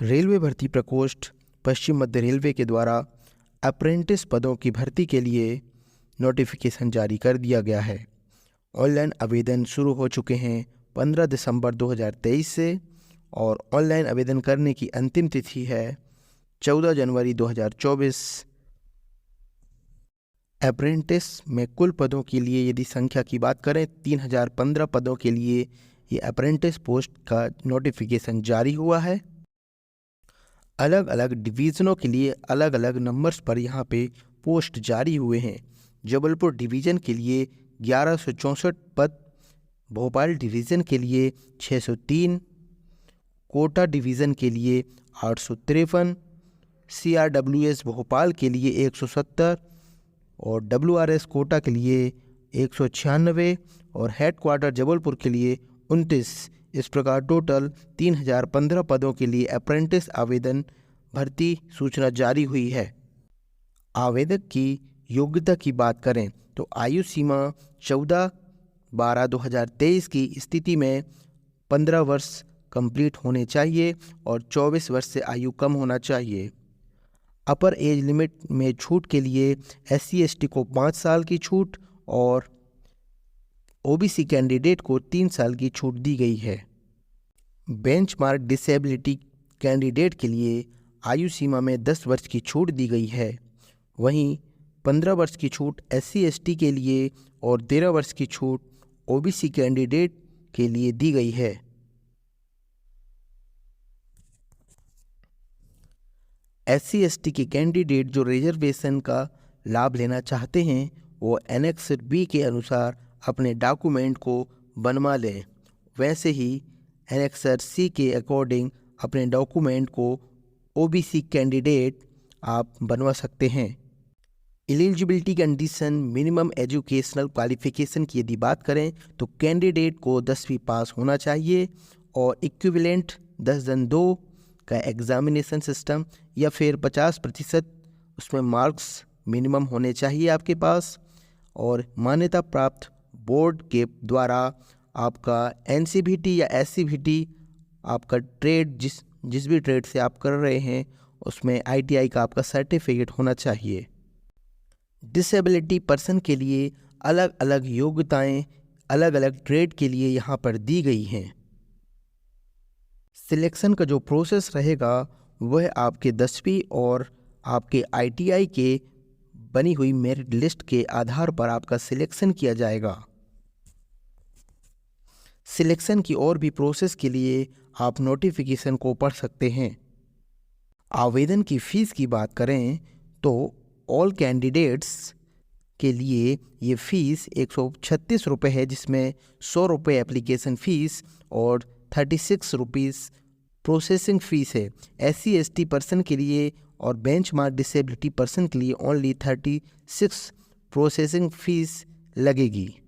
Railway भर्ती प्रकोष्ठ पश्चिम मध्य railway के द्वारा अप्रेंटिस पदों की भर्ती के लिए नोटिफिकेशन जारी कर दिया गया है। ऑनलाइन आवेदन शुरू हो चुके हैं 15 दिसंबर 2023 से और ऑनलाइन आवेदन करने की अंतिम तिथि है 14 जनवरी 2024। अप्रेंटिस में कुल पदों के लिए यदि संख्या की बात करें 3015 पदों के लिए ये अप्रेंटिस पोस्ट का नोटिफिकेशन जारी हुआ है। अलग अलग डिवीज़नों के लिए अलग अलग नंबर्स पर यहाँ पे पोस्ट जारी हुए हैं। जबलपुर डिवीज़न के लिए 1164 पद, भोपाल डिवीज़न के लिए 603, कोटा डिवीज़न के लिए 853, CRWS भोपाल के लिए 170 और WRS कोटा के लिए 196 और हेडक्वार्टर जबलपुर के लिए 29। इस प्रकार टोटल 3015 पदों के लिए अप्रेंटिस आवेदन भर्ती सूचना जारी हुई है। आवेदक की योग्यता की बात करें तो आयु सीमा 14/12/2023 की स्थिति में 15 वर्ष कंप्लीट होने चाहिए और 24 वर्ष से आयु कम होना चाहिए। अपर एज लिमिट में छूट के लिए SC ST को 5 साल की छूट और OBC कैंडिडेट को 3 साल की छूट दी गई है। बेंचमार्क डिसेबिलिटी कैंडिडेट के लिए आयु सीमा में 10 वर्ष की छूट दी गई है। वहीं 15 वर्ष की छूट SC ST के लिए और 13 वर्ष की छूट OBC कैंडिडेट के लिए दी गई है। SC ST के कैंडिडेट जो रिजर्वेशन का लाभ लेना चाहते हैं वो एनेक्स B के अनुसार अपने डॉक्यूमेंट को बनवा लें। वैसे ही एनेक्स C के अकॉर्डिंग अपने डॉक्यूमेंट को OBC कैंडिडेट आप बनवा सकते हैं। Eligibility condition minimum educational qualification की यदि बात करें तो कैंडिडेट को 10वीं पास होना चाहिए और इक्विवेलेंट 10/2 का एग्जामिनेशन सिस्टम या फिर 50% उसमें मार्क्स मिनिमम होने चाहिए आपके पास और मान्यता प्राप्त बोर्ड के द्वारा आपका NCVT या SCVT आपका ट्रेड जिस भी ट्रेड से आप कर रहे हैं उसमें ITI का आपका सर्टिफिकेट होना चाहिए। डिसेबिलिटी पर्सन के लिए अलग अलग योग्यताएं अलग अलग ट्रेड के लिए यहाँ पर दी गई हैं। सिलेक्शन का जो प्रोसेस रहेगा वह आपके 10वीं और आपके ITI के बनी हुई मेरिट लिस्ट के आधार पर आपका सिलेक्शन किया जाएगा। सिलेक्शन की और भी प्रोसेस के लिए आप नोटिफिकेशन को पढ़ सकते हैं। आवेदन की फ़ीस की बात करें तो ऑल कैंडिडेट्स के लिए ये फ़ीस 136 रुपये है, जिसमें 100 रुपये एप्लीकेशन फ़ीस और 36 रुपीज़ प्रोसेसिंग फ़ीस है। SC ST पर्सन के लिए और बेंचमार्क डिसेबिलिटी पर्सन के लिए ओनली 36 प्रोसेसिंग फ़ीस लगेगी।